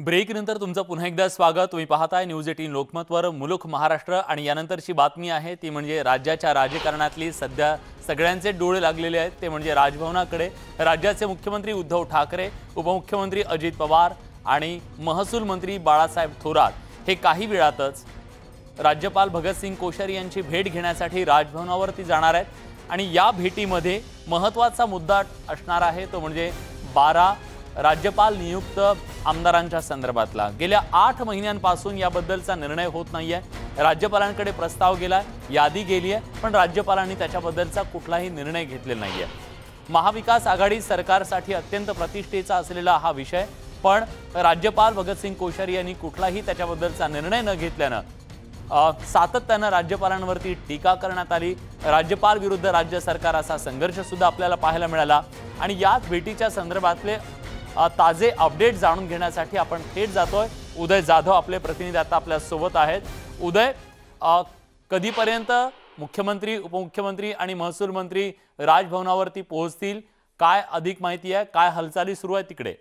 Break नंतर तुमचं पुन्हा एकदा स्वागत। तुम्ही पाहताय न्यूज 18 लोकमतवर मुलुख महाराष्ट्र आणि यानंतरची बातमी आहे ती म्हणजे राज्याच्या राजकारणातली सध्या सगळ्यांचे डोळे लागलेले आहेत ते म्हणजे राजभवनाकडे। राज्याचे मुख्यमंत्री उद्धव ठाकरे, उपमुख्यमंत्री अजित पवार आणि महसूल मंत्री बाळासाहेब थोरात हे काही वेळातच राज्यपाल भगतसिंग कोश्यारी यांची भेट घेण्यासाठी राजभवनावरती जाणार आहेत आणि या भेटीमध्ये महत्त्वाचा मुद्दा असणार आहे तो म्हणजे 12 राज्यपाल नियुक्त आमदारांच्या संदर्भातला। गेल्या 8 महिन्यांपासून याबद्दलचा निर्णय होत नाहीये। राज्यपालांकडे प्रस्ताव गेलाय, यादी गेली आहे, पण राज्यपालांनी त्याच्याबद्दलचा कुठलाही निर्णय घेतलेला नाहीये। महाविकास आघाडी सरकारसाठी अत्यंत प्रतिष्ठेचा असलेला हा विषय, पण राज्यपाल भगतसिंग कोश्यारी यांनी कुठलाही त्याच्याबद्दलचा निर्णय न घेतल्यानं सातत्याने राज्यपालांवरती टीका करण्यात आली। राज्यपाल विरुद्ध राज्य सरकार असा संघर्ष सुद्धा आपल्याला पाहायला मिळाला आणि याच भेटीच्या संदर्भातले ताजे अपडेट जाणून घेण्यासाठी आपण थेट जातोय। उदय जाधव आपले प्रतिनिधी आता आपल्या सोबत आहेत। उदय, कधीपर्यंत मुख्यमंत्री, उपमुख्यमंत्री आणि महसूल मंत्री राजभवनावरती पोहोचतील? काय अधिक माहिती आहे? काय हालचाली सुरू आहे तिकडे?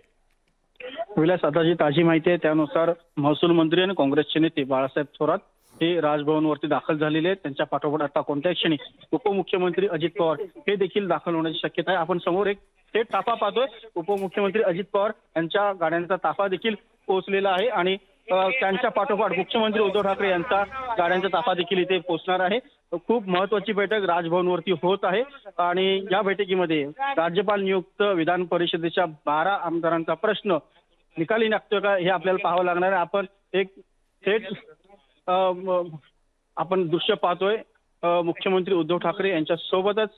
विलास, आता जी ताजी माहिती आहे त्यानुसार महसूल मंत्री आणि काँग्रेसचे नेते बाळासाहेब थोरात हे राजभवनवरती दाखल झालेले आहेत। त्यांच्या पाठोपाठ आता कोणत्याही क्षणी उपमुख्यमंत्री अजित पवार हे देखील दाखल होण्याची शक्यता आहे। आपण समोर एक थेट ताफा पाहतोय। उपमुख्यमंत्री अजित पवार यांच्या गाड्यांचा ताफा देखील पोहोचलेला आहे आणि त्यांच्या पाठोपाठ मुख्यमंत्री उद्धव ठाकरे यांचा गाड्यांचा ताफा देखील इथे पोहोचणार आहे। खूप महत्त्वाची बैठक राजभवनवरती होत आहे आणि या बैठकीमध्ये राज्यपाल नियुक्त विधान परिषदेच्या 12 आमदारांचा प्रश्न निकाली निघतोय का हे आपल्याला पाहावं लागणार आहे। आपण एक थेट आपण दृश्य पाहतोय। मुख्यमंत्री उद्धव ठाकरे यांच्या सोबतच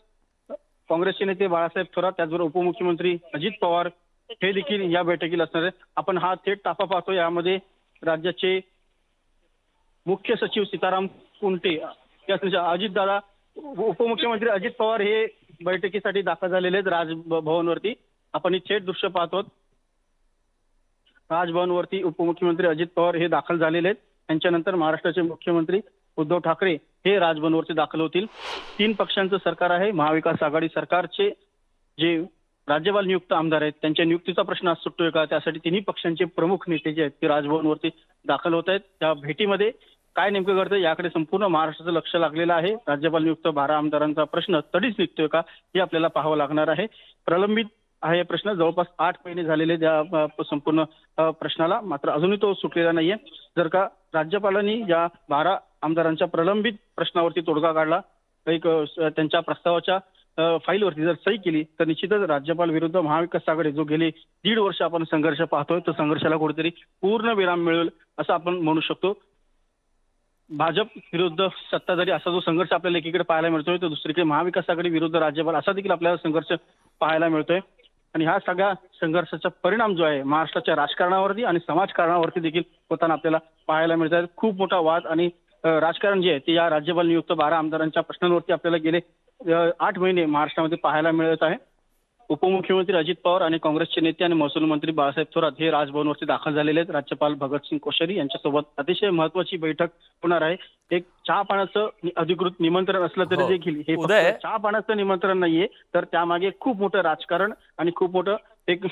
काँग्रेसचे नेते बाळासाहेब थोरात, त्याचबरोबर उपमुख्यमंत्री अजित पवार हे देखील या बैठकीला असणार आहे। आपण हा थेट ताफा पाहतोय। यामध्ये राज्याचे मुख्य सचिव सीताराम कुंटे, अजितदादा, उपमुख्यमंत्री अजित पवार हे बैठकीसाठी दाखल झालेले आहेत राजभवनवरती। आपण ही थेट दृश्य पाहतो। राजभवनवरती उपमुख्यमंत्री अजित पवार हे दाखल झालेले आहेत। त्यांच्यानंतर महाराष्ट्राचे मुख्यमंत्री उद्धव ठाकरे हे राजभवनवरती दाखल होतील। 3 पक्षांचं सरकार आहे। महाविकास आघाडी सरकारचे जे राज्यपाल नियुक्त आमदार आहेत त्यांच्या नियुक्तीचा प्रश्न आज सुटतोय का, त्यासाठी तिन्ही पक्षांचे प्रमुख नेते जे आहेत ते राजभवनवरती दाखल होत आहेत। त्या भेटीमध्ये काय नेमकं घडतं याकडे संपूर्ण महाराष्ट्राचं लक्ष लागलेलं आहे। राज्यपाल नियुक्त 12 आमदारांचा प्रश्न तडीच निघतोय का हे आपल्याला पाहावं लागणार आहे। प्रलंबित आहे प्रश्न, जवळपास 8 महिने झालेले त्या संपूर्ण प्रश्नाला, मात्र अजूनही तो सुटलेला नाहीये। जर का राज्यपालांनी या 12 आमदारांच्या प्रलंबित प्रश्नावरती तोडगा काढला, एक त्यांच्या प्रस्तावाच्या फाईलवरती जर सही केली तर निश्चितच राज्यपाल विरुद्ध महाविकास आघाडी जो गेली 1.5 वर्ष आपण संघर्ष पाहतोय तो संघर्षाला कुठेतरी पूर्ण विराम मिळेल असं आपण म्हणू शकतो। भाजप विरुद्ध सत्ताधारी असा जो संघर्ष आपल्याला एकीकडे पाहायला मिळतोय तर दुसरीकडे महाविकास आघाडी विरुद्ध राज्यपाल असा देखील आपल्याला संघर्ष पाहायला मिळतोय आणि हा सगळ्या संघर्षाचा परिणाम जो आहे महाराष्ट्राच्या राजकारणावरती आणि समाजकारणावरती देखील होताना आपल्याला पाहायला मिळत आहे। खूप मोठा वाद आणि राजकारण जे आहे ते या राज्यपाल नियुक्त 12 आमदारांच्या प्रश्नांवरती आपल्याला गेले 8 महिने महाराष्ट्रामध्ये पाहायला मिळत आहे। उपमुख्यमंत्री अजित पवार आणि काँग्रेसचे नेते आणि महसूल मंत्री बाळासाहेब थोरात हे राजभवनवरती दाखल झालेले आहेत। राज्यपाल भगतसिंग कोश्यारी यांच्यासोबत अतिशय महत्त्वाची बैठक होणार आहे। एक चहा पाण्याचं अधिकृत निमंत्रण असलं तरी देखील हे चहा पाण्याचं निमंत्रण नाहीये, तर त्यामागे खूप मोठं राजकारण आणि खूप मोठं एक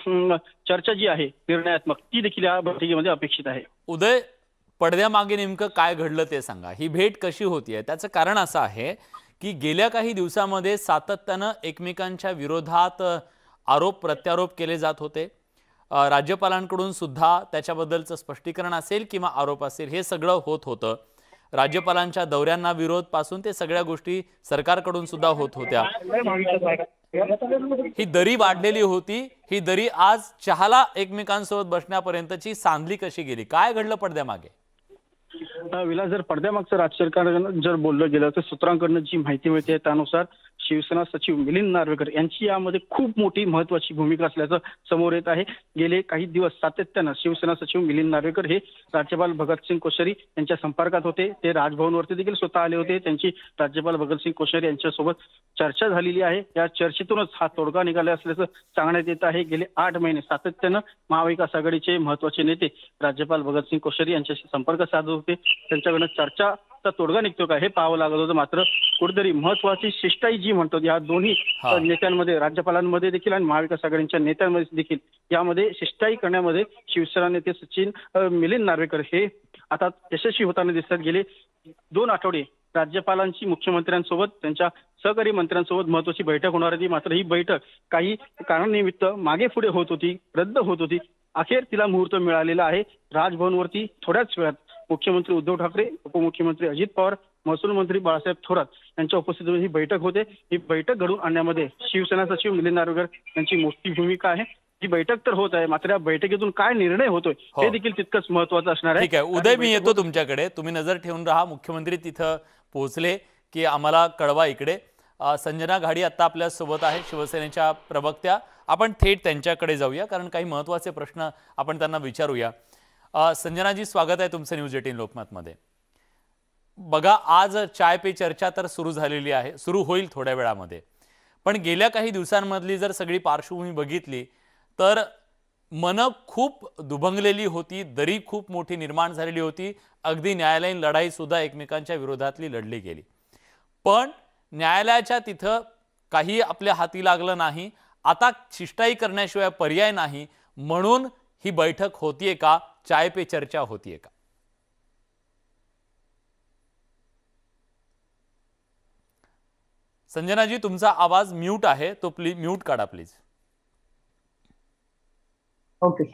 चर्चा जी आहे निर्णयात्मक ती देखील या बैठकीमध्ये अपेक्षित आहे। उदय, पडद्यामागे नेमकं काय घडलं ते सांगा। ही भेट कशी होतीये? त्याचं कारण असं आहे की गेल्या काही दिवसांमध्ये सातत्यानं एकमेकांच्या विरोधात आरोप प्रत्यारोप केले जात होते। राज्यपालांकडून सुद्धा त्याच्याबद्दलचं स्पष्टीकरण असेल किंवा आरोप असेल हे सगळं होत होतं। राज्यपालांच्या दौऱ्यांना विरोध पासून ते सगळ्या गोष्टी सरकारकडून सुद्धा होत होत्या। ही दरी वाढलेली होती। ही दरी आज चहाला एकमेकांसोबत बसण्यापर्यंतची सांधली कशी गेली? काय घडलं पडद्यामागे? विलास, जर पडद्यामागचं राजकारण जर बोललं गेलं तर सूत्रांकडून जी माहिती मिळते त्यानुसार शिवसेना सचिव मिलिंद नार्वेकर यांची यामध्ये खूप मोठी महत्त्वाची भूमिका असल्याचं समोर येत आहे। गेले काही दिवस सातत्यानं शिवसेना सचिव मिलिंद नार्वेकर हे राज्यपाल भगतसिंग कोश्यारी यांच्या संपर्कात होते। ते राजभवनवरती देखील स्वतः आले होते। त्यांची राज्यपाल भगतसिंग कोश्यारी यांच्यासोबत चर्चा झालेली आहे। या चर्चेतूनच हा तोडगा निघाला असल्याचं सांगण्यात येत आहे। गेले 8 महिने सातत्यानं महाविकास आघाडीचे महत्त्वाचे नेते राज्यपाल भगतसिंग कोश्यारी यांच्याशी संपर्क साधत होते। त्यांच्याकडून चर्चा नुसता तोडगा निघतो का हे पाहावं लागत होतं. मात्र कुठेतरी महत्वाची शिष्टाई जी म्हणतो या दोन्ही नेत्यांमध्ये, राज्यपालांमध्ये देखील आणि महाविकास आघाडीच्या नेत्यांमध्ये देखील यामध्ये शिष्टाई करण्यामध्ये शिवसेना नेते सचिन मिलिंद नार्वेकर हे आता यशस्वी होताना दिसतात. गेले 2 आठवडे राज्यपालांची मुख्यमंत्र्यांसोबत त्यांच्या सहकारी मंत्र्यांसोबत महत्वाची बैठक होणार होती. मात्र ही बैठक काही कारणानिमित्त मागे पुढे होत होती, रद्द होत होती. अखेर तिला मुहूर्त मिळालेला आहे. राजभवनवरती थोड्याच वेळात मुख्यमंत्री उद्धव ठाकरे, उपमुख्यमंत्री अजित पवार, महसूल मंत्री बाळासाहेब थोरात यांच्या उपस्थितीमध्ये ही बैठक होते. ही बैठक घडवून आणण्यामध्ये शिवसेना सचिव मिलिंद नार्वेकर यांची मोठी भूमिका आहे. ही बैठक तर होत आहे, मात्र या बैठकीतून काय निर्णय होतोय हे देखील तितकंच महत्वाचं असणार आहे. ठीक आहे उदय, मी येतो तुमच्याकडे, तुम्ही नजर ठेवून राहा. मुख्यमंत्री तिथं पोहोचले की आम्हाला कळवा इकडे. संजना घाडी आता आपल्या सोबत आहे, शिवसेनेच्या प्रवक्त्या. आपण थेट त्यांच्याकडे जाऊया कारण काही महत्वाचे प्रश्न आपण त्यांना विचारूया. संजनाजी, स्वागत आहे तुमचं न्यूज 18 लोकमतमध्ये. बघा, आज चाय पे चर्चा तर सुरू झालेली आहे, सुरू होईल थोड्या वेळामध्ये. पण गेल्या काही दिवसांमधली जर सगळी पार्श्वभूमी बघितली तर मन खूप दुभंगलेली होती, दरी खूप मोठी निर्माण झालेली होती. अगदी न्यायालयीन लढाई सुद्धा एकमेकांच्या विरोधातली लढली गेली. पण न्यायालयाच्या तिथं काही आपल्या हाती लागलं नाही. आता शिष्टाई करण्याशिवाय पर्याय नाही, म्हणून ही बैठक होतीये का, चाय पे चर्चा होतीये का? संजनाजी, तुमचा आवाज म्यूट आहे, तो प्लीज म्यूट काढा प्लीज. ओके,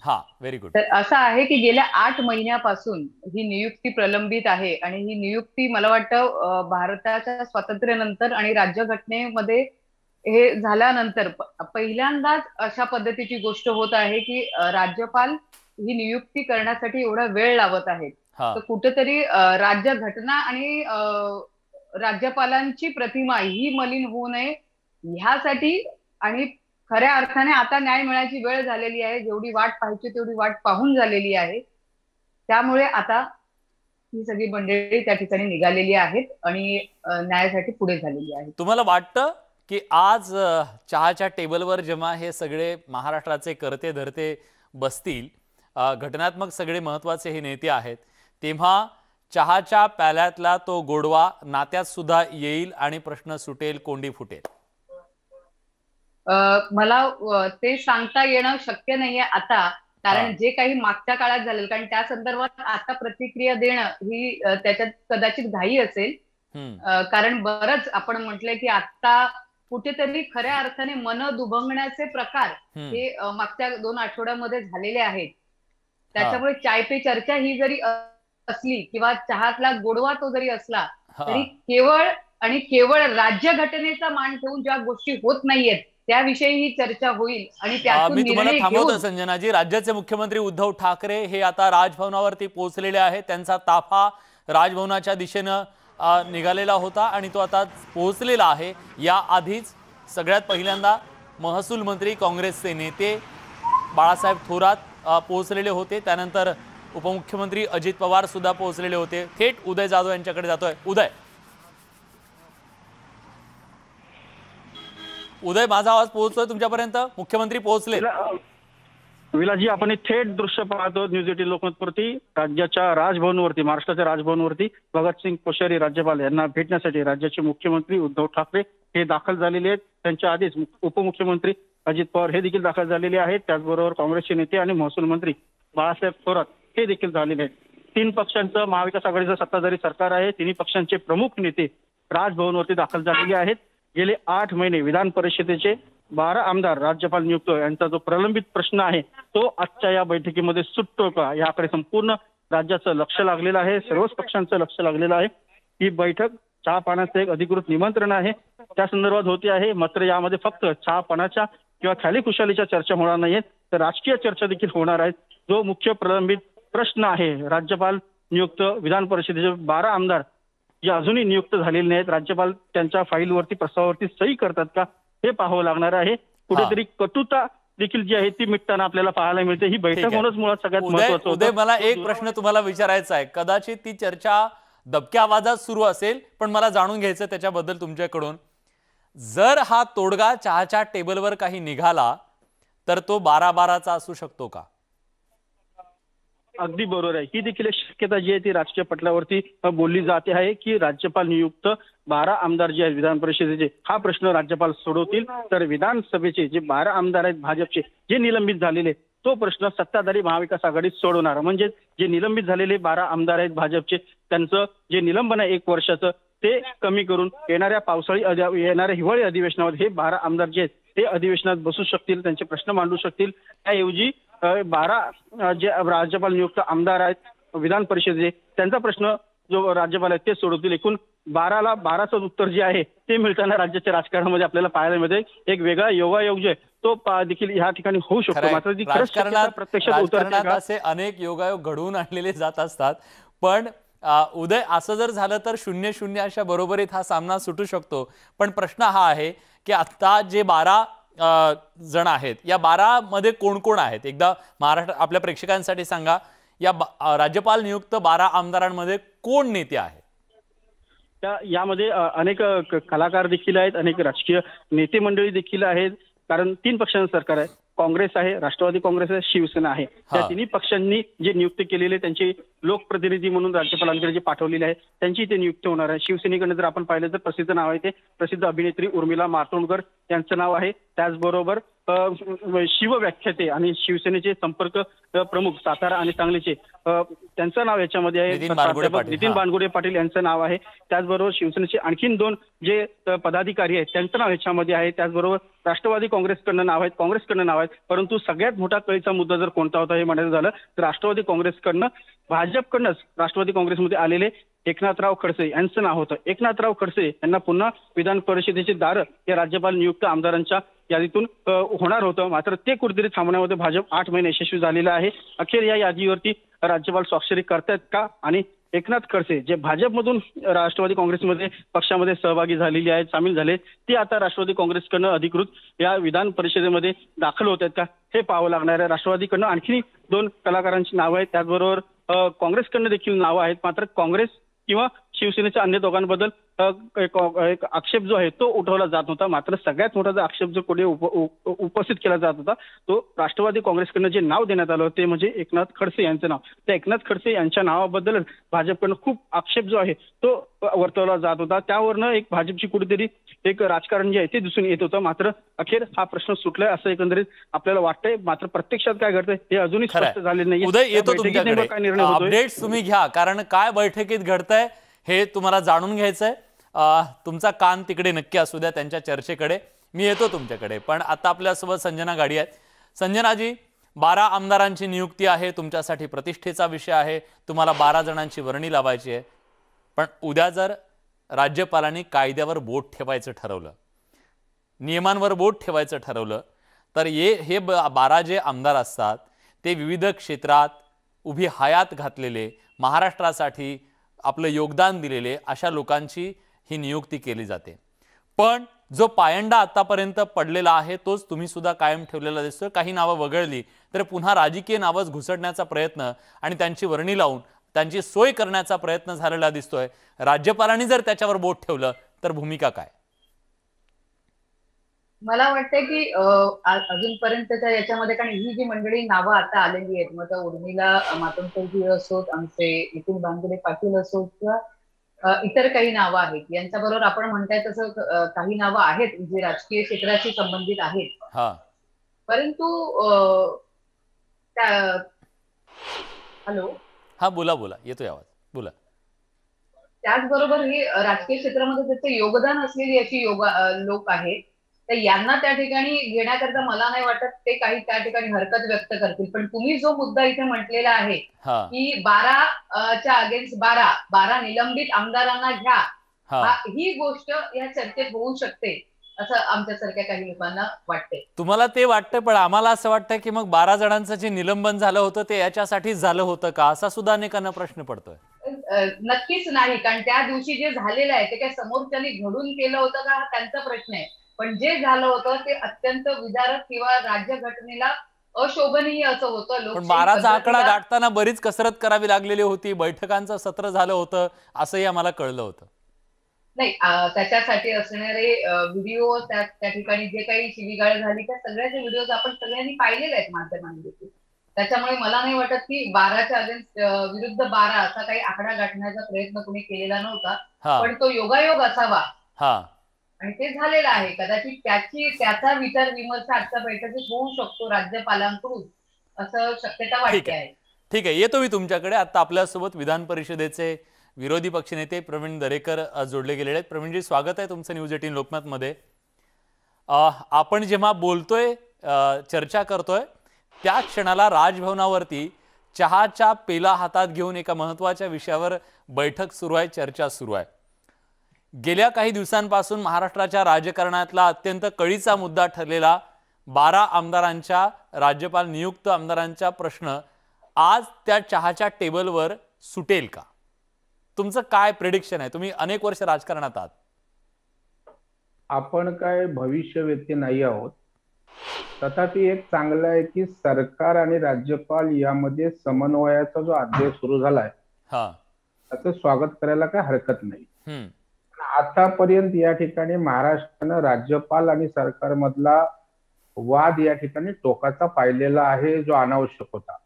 हा, व्हेरी गुड. तर असं आहे की गेल्या 8 महिन्यापासून ही नियुक्ती प्रलंबित आहे आणि ही नियुक्ती मला वाटतं भारताच्या स्वातंत्र्यानंतर आणि राज्यघटनेमध्ये हे झाल्यानंतर पहिल्यांदाच अशा पद्धतीची गोष्ट होत आहे की राज्यपाल ही नियुक्ती करण्यासाठी एवढा वेळ लावत आहेत. तर कुठेतरी राज्यघटना आणि राज्यपालांची प्रतिमा ही मलिन होऊ नये ह्यासाठी आणि खऱ्या अर्थाने आता न्याय मिळायची वेळ झालेली आहे. जेवढी वाट पाहायची तेवढी वाट पाहून झालेली आहे. त्यामुळे आता ही सगळी मंडळी त्या ठिकाणी निघालेली आहेत आणि न्यायासाठी पुढे झालेली आहे. तुम्हाला वाटतं की आज चहाच्या टेबलवर जेव्हा हे सगळे महाराष्ट्राचे करते धरते बसतील, घटनात्मक सगळे महत्वाचे हे नेते आहेत, तेव्हा चहाच्या प्याल्यातला तो गोडवा नात्यात सुद्धा येईल आणि प्रश्न सुटेल, कोंडी फुटेल? मला ते सांगता येणं शक्य नाहीये आता, कारण जे काही मागच्या काळात झालेलं, कारण त्या संदर्भात आता प्रतिक्रिया देणं ही त्याच्यात कदाचित घाई असेल. कारण बरंच आपण म्हटलंय की आता कुठेतरी खऱ्या अर्थाने मन दुभंगण्याचे प्रकार हे मागच्या 2 आठवड्यामध्ये झालेले आहेत. त्याच्यामुळे चाय पे चर्चा ही जरी असली किंवा चहातला गोडवा तो जरी असला तरी केवळ राज्यघटनेचा मान ठेवून ज्या गोष्टी होत नाहीयेत त्याविषयी ही चर्चा होईल आणि त्यातून मी तुम्हाला थांबवतो संजनाजी. राज्याचे मुख्यमंत्री उद्धव ठाकरे हे आता राजभवनावरती पोहोचलेले आहेत. त्यांचा ताफा राजभवनाच्या दिशेनं निघालेला होता आणि तो आता पोहोचलेला आहे. या आधीच सगळ्यात पहिल्यांदा महसूल मंत्री काँग्रेसचे नेते बाळासाहेब थोरात पोहोचलेले होते. त्यानंतर उपमुख्यमंत्री अजित पवार सुद्धा पोहोचलेले होते. थेट उदय जाधव यांच्याकडे जातोय. उदय, माझा आवाज पोहोचतोय तुमच्यापर्यंत? मुख्यमंत्री पोहोचले? विलाजी, आपण हे थेट दृश्य पाहतो न्यूज 18 लोकमतवरती. राज्याच्या राजभवनवरती, महाराष्ट्राच्या राजभवनवरती भगतसिंग कोश्यारी राज्यपाल यांना भेटण्यासाठी राज्याचे मुख्यमंत्री उद्धव ठाकरे हे दाखल झालेले आहेत. त्यांच्या आधीच उपमुख्यमंत्री अजित पवार हे देखील दाखल झालेले आहेत. त्याचबरोबर काँग्रेसचे नेते आणि महसूल मंत्री बाळासाहेब थोरात हे देखील झालेले आहेत. 3 पक्षांचं महाविकास आघाडीचं सत्ताधारी सरकार आहे. 3 पक्षांचे प्रमुख नेते राजभवनवरती दाखल झालेले आहेत. गेले 8 महिने विधान परिषदेचे 12 आमदार राज्यपाल नियुक्त यांचा जो प्रलंबित प्रश्न आहे तो आजच्या या बैठकीमध्ये सुटतो का, याकडे संपूर्ण राज्याचं लक्ष लागलेलं आहे. सर्वच पक्षांचं लक्ष लागलेलं आहे. ही बैठक चहा पाण्याचं एक अधिकृत निमंत्रण आहे, त्या संदर्भात होती आहे. मात्र यामध्ये फक्त चहा पाण्याच्या किंवा खाली खुशालीच्या चर्चा होणार नाहीत, तर राजकीय चर्चा देखील होणार आहेत. जो मुख्य प्रलंबित प्रश्न आहे, राज्यपाल नियुक्त विधान परिषदेचे 12 आमदार जे अजूनही नियुक्त झालेले नाहीत, राज्यपाल त्यांच्या फाईलवरती प्रस्तावावरती सही करतात का हे पाहावं लागणार आहे. कुठेतरी कटुता देखील जी आहे ती मिटताना आपल्याला पाहायला मिळते. ही बैठक होणंच मुळात सगळ्यात महत्त्वाचं. उदय, मला एक प्रश्न तुम्हाला विचारायचा आहे. कदाचित ती चर्चा दबक्या आवाजात सुरू असेल, पण मला जाणून घ्यायचं त्याच्याबद्दल तुमच्याकडून. जर हा तोडगा चहाच्या टेबलवर काही निघाला तर तो 12-12चा असू शकतो का? अगदी बरोबर आहे. ही देखील एक शक्यता जी आहे ती राजकीय पटलावरती बोलली जाते आहे की राज्यपाल नियुक्त 12 आमदार जे आहेत विधान परिषदेचे, हा प्रश्न राज्यपाल सोडवतील, तर विधानसभेचे जे 12 आमदार आहेत भाजपचे जे निलंबित झालेले, तो प्रश्न सत्ताधारी महाविकास आघाडी सोडवणार. म्हणजे जे निलंबित झालेले 12 आमदार आहेत भाजपचे, त्यांचं जे निलंबन आहे 1 वर्षाचं ते कमी करून येणाऱ्या हिवाळी अधिवेशनामध्ये हे 12 आमदार जे आहेत ते अधिवेशनात बसू शकतील, त्यांचे प्रश्न मांडू शकतील. त्याऐवजी 12 जे राज्यपाल नियुक्त आमदार आहेत विधान परिषदेचे, त्यांचा प्रश्न जो राज्यपाल आहेत ते सोडवतील. एकूण 12ला 12चं उत्तर जे आहे ते मिळताना राज्याच्या राजकारणामध्ये आपल्याला पाहायला मिळते. एक वेगळा योगायोग जे तो देखील ह्या ठिकाणी होऊ शकतो. मात्र ती राजकारणात असे अनेक योगायोग घडवून आणलेले जात असतात. पण उदय, असं जर झालं तर 0-0 अशा बरोबरीत हा सामना सुटू शकतो. पण प्रश्न हा आहे की आता जे 12 जण आहेत, या 12 मध्ये कोण कोण आहेत? एकदा महाराष्ट्र आपल्या प्रेक्षकांसाठी सांगा. या राज्यपाल नियुक्त 12 आमदारांमध्ये कोण नेते आहेत? यामध्ये अनेक कलाकार देखील आहेत, अनेक राजकीय नेते मंडळी देखील आहेत. कारण 3 पक्षांचं सरकार आहे. काँग्रेस आहे, राष्ट्रवादी काँग्रेस आहे, शिवसेना आहे. त्या तिन्ही पक्षांनी जे नियुक्ती केलेले त्यांचे लोकप्रतिनिधी म्हणून राज्यपालांकडे जे पाठवलेले आहे त्यांची ते नियुक्ती होणार आहे. शिवसेनेकडे जर आपण पाहिलं तर प्रसिद्ध नाव आहे ते प्रसिद्ध अभिनेत्री उर्मिला मातोंडकर यांचं नाव आहे. त्याचबरोबर शिवव्याख्याते आणि शिवसेनेचे संपर्क प्रमुख सातारा आणि सांगलीचे त्यांचं नाव याच्यामध्ये आहे. नितीन बानगुडे पाटील यांचं नाव आहे. त्याचबरोबर शिवसेनेचे आणखीन 2 जे पदाधिकारी आहेत त्यांचं नाव याच्यामध्ये आहे. त्याचबरोबर राष्ट्रवादी काँग्रेसकडनं नाव आहेत, काँग्रेसकडनं नाव आहेत. परंतु सगळ्यात मोठा कळीचा मुद्दा जर कोणता होता हे म्हणायचं झालं तर राष्ट्रवादी काँग्रेसकडनं भाजपकडनंच राष्ट्रवादी काँग्रेसमध्ये आलेले एकनाथराव खडसे यांचं नाव होतं. एकनाथराव खडसे यांना पुन्हा विधान परिषदेचे दार या राज्यपाल नियुक्त आमदारांच्या यादीतून होणार होतं. मात्र ते कुठेतरी थांबण्यामध्ये भाजप 8 महिने यशस्वी झालेलं आहे. अखेर या यादीवरती राज्यपाल स्वाक्षरी करतायत का? आणि एकनाथ खडसे जे भाजपमधून राष्ट्रवादी काँग्रेसमध्ये पक्षामध्ये सहभागी झालेली आहेत, सामील झाले, ते आता राष्ट्रवादी काँग्रेसकडनं अधिकृत या विधान परिषदेमध्ये दाखल होत आहेत का हे पाहावं लागणार आहे. राष्ट्रवादीकडनं आणखी 2 कलाकारांची नावं आहेत, त्याचबरोबर काँग्रेसकडनं देखील नावं आहेत. मात्र काँग्रेस किंवा शिवसेनेच्या अन्य दोघांबद्दल एक आक्षेप जो आहे तो उठवला जात होता. मात्र सगळ्यात मोठा जो आक्षेप जो पुढे उपस्थित केला जात होता तो राष्ट्रवादी काँग्रेसकडनं जे नाव देण्यात आलं ते म्हणजे एकनाथ खडसे यांचं नाव. त्या एकनाथ खडसे यांच्या नावाबद्दलच भाजपकडनं खूप आक्षेप जो आहे तो वर्तवला जात होता. त्यावरनं एक भाजपची कुठेतरी एक राजकारण जे आहे ते दिसून येत होतं. मात्र अखेर हा प्रश्न सुटलाय असं एकंदरीत आपल्याला वाटतंय. मात्र प्रत्यक्षात काय घडतंय हे अजूनही स्पष्ट झाले नाही. उदय, येतो तुमच्याकडे, अपडेट्स तुम्ही घ्या, कारण काय बैठकीत घडतंय हे तुम्हाला जाणून घ्यायचंय. तुमचा कान तिकडे नक्की असू द्या त्यांच्या चर्चेकडे. मी येतो तुमच्याकडे. पण आता आपल्यासोबत संजना गाडी आहेत. संजनाजी, 12 आमदारांची नियुक्ती आहे, तुमच्यासाठी प्रतिष्ठेचा विषय आहे. तुम्हाला 12 जणांची वर्णी लावायची आहे. पण उद्या जर राज्यपालांनी कायद्यावर बोट ठेवायचं ठरवलं, नियमांवर बोट ठेवायचं ठरवलं, तर हे 12 जे आमदार असतात ते विविध क्षेत्रात उभी हयात घातलेले, महाराष्ट्रासाठी आपलं योगदान दिलेले अशा लोकांची ही नियुक्ती केली जाते. पण जो पायंडा आतापर्यंत पडलेला आहे तोच तुम्ही सुद्धा कायम ठेवलेला दिसतोय. काही नावं वगळली तर पुन्हा राजकीय नावच घुसडण्याचा प्रयत्न आणि त्यांची वर्णी लावून त्यांची सोय करण्याचा प्रयत्न झालेला दिसतोय. राज्यपालांनी जर त्याच्यावर बोट ठेवलं तर भूमिका काय? मला वाटतं की अजूनपर्यंतच्या याच्यामध्ये, कारण ही जी मंडळी नावं आता आलेली आहेत, मग उर्मिला मातोंडकर असोत, आमचे नितीन बानगुडे पाटील असोत किंवा इतर काही नावं आहेत, यांच्याबरोबर आपण म्हणताय तसं काही नावं आहेत जी राजकीय क्षेत्राशी संबंधित आहेत. परंतु हॅलो, हा बोला बोला, येतोय आवाज, बोला. त्याचबरोबर हे राजकीय क्षेत्रामध्ये त्याचं योगदान असलेली अशी लोक आहेत, तर यांना त्या ठिकाणी घेण्याकरता मला नाही वाटत ते काही त्या ठिकाणी हरकत व्यक्त करतील. पण तुम्ही जो मुद्दा इथे म्हटलेला आहे की 12च्या अगेन्स्ट 12 निलंबित आमदारांना घ्या, ही गोष्ट या चर्चेत होऊ शकते असं आमच्यासारख्या काही लोकांना वाटते. तुम्हाला ते वाटतं, पण आम्हाला असं वाटतं की मग 12 जणांचं जे निलंबन झालं होतं ते याच्यासाठीच झालं होतं का, असा सुद्धा अनेकांना प्रश्न पडतोय. नक्कीच नाही, कारण त्या दिवशी जे झालेलं आहे ते काय समोरच्यानी घडून केलं होतं का हा त्यांचा प्रश्न आहे. पण जे झालं होतं ते अत्यंत विदारक किंवा राज्यघटनेला अशोभनीय असं होतं. पण 12चा आकडा गाठताना बरीच कसरत करावी लागलेली होती, बैठकांचं सत्र झालं होतं असंही आम्हाला कळलं होतं. नाही, त्याच्यासाठी असणारे व्हिडिओ, त्या ठिकाणी जे काही शिवीगाळ झाली त्या सगळ्याचे व्हिडिओज आपण सगळ्यांनी पाहिलेले आहेत माध्यमांनी देखील. त्याच्यामुळे मला नाही वाटत की 12च्या विरुद्ध 12 असा काही आकडा गाठण्याचा प्रयत्न कुणी केलेला नव्हता, पण तो योगायोग असावा आणि ते झालेला आहे. कदाचित त्याचा विचार विमर्श आजच्या बैठकीत होऊ शकतो राज्यपालांकडून, असं शक्यता वाटते आहे. ठीक आहे, येतो मी तुमच्याकडे. आता आपल्यासोबत विधान परिषदेचे विरोधी पक्षनेते प्रवीण दरेकर जोडले गेलेले आहेत. प्रवीणजी, स्वागत आहे तुमचं न्यूज 18 लोकमत मध्ये. आपण जेव्हा बोलतोय, चर्चा करतोय, त्या क्षणाला राजभवनावरती चहाच्या पेला हातात घेऊन एका महत्त्वाच्या विषयावर बैठक सुरू आहे, चर्चा सुरू आहे. गेल्या काही दिवसांपासून महाराष्ट्राच्या राजकारणातला अत्यंत कळीचा मुद्दा ठरलेला 12 आमदारांच्या, राज्यपाल नियुक्त आमदारांचा प्रश्न आज त्या चहाच्या टेबलवर सुटेल का? तुमचं काय प्रेडिक्शन आहे? तुम्ही अनेक वर्ष राजकारणात आहात. आपण काय भविष्यवेत्ते नाही आहोत, तथापि एक चांगलं आहे की सरकार आणि राज्यपाल यामध्ये समन्वयाचा जो अध्याय सुरू झालाय त्याचं स्वागत करायला काय हरकत नाही. आतापर्यंत या ठिकाणी महाराष्ट्रानं राज्यपाल आणि सरकारमधला वाद या ठिकाणी टोकाचा पाहिलेला आहे, जो अनावश्यक होता.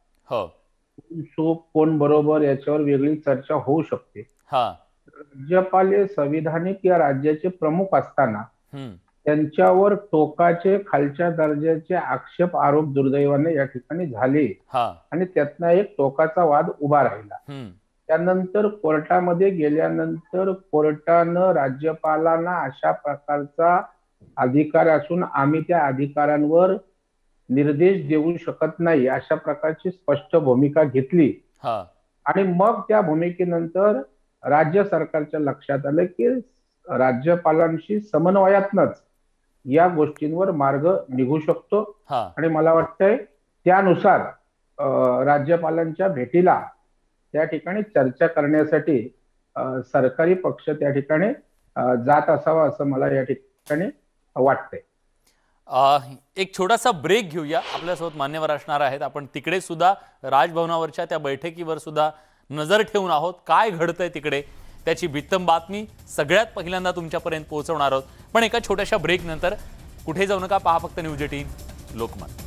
कोण बरोबर याच्यावर वेगळी चर्चा होऊ शकते. राज्यपाल हे संविधानिक या राज्याचे प्रमुख असताना त्यांच्यावर टोकाचे, खालच्या दर्जाचे आक्षेप, आरोप दुर्दैवाने या ठिकाणी झाले आणि त्यातनं एक टोकाचा वाद उभा राहिला. त्यानंतर कोर्टामध्ये गेल्यानंतर कोर्टानं राज्यपालांना अशा प्रकारचा अधिकार असून आम्ही त्या अधिकारांवर निर्देश देऊ शकत नाही अशा प्रकारची स्पष्ट भूमिका घेतली. आणि मग त्या भूमिकेनंतर राज्य सरकारच्या लक्षात आलं की राज्यपालांशी समन्वयातनच या गोष्टींवर मार्ग निघू शकतो. आणि मला वाटतंय त्यानुसार राज्यपालांच्या भेटीला त्या ठिकाणी चर्चा करण्यासाठी सरकारी पक्ष त्या ठिकाणी जात असावा असं मला या ठिकाणी वाटतंय. एक छोटासा ब्रेक घेऊया. आपल्यासोबत मान्यवर असणार आहेत. आपण तिकडे सुद्धा राजभवनावरच्या त्या बैठकीवर सुद्धा नजर ठेवून आहोत. काय घडतंय तिकडे त्याची बित्तम बातमी सगळ्यात पहिल्यांदा तुमच्यापर्यंत पोहोचवणार आहोत. पण एका छोट्याशा ब्रेक नंतर कुठे जाऊ नका, पहा फक्त न्यूज 18 लोकमत.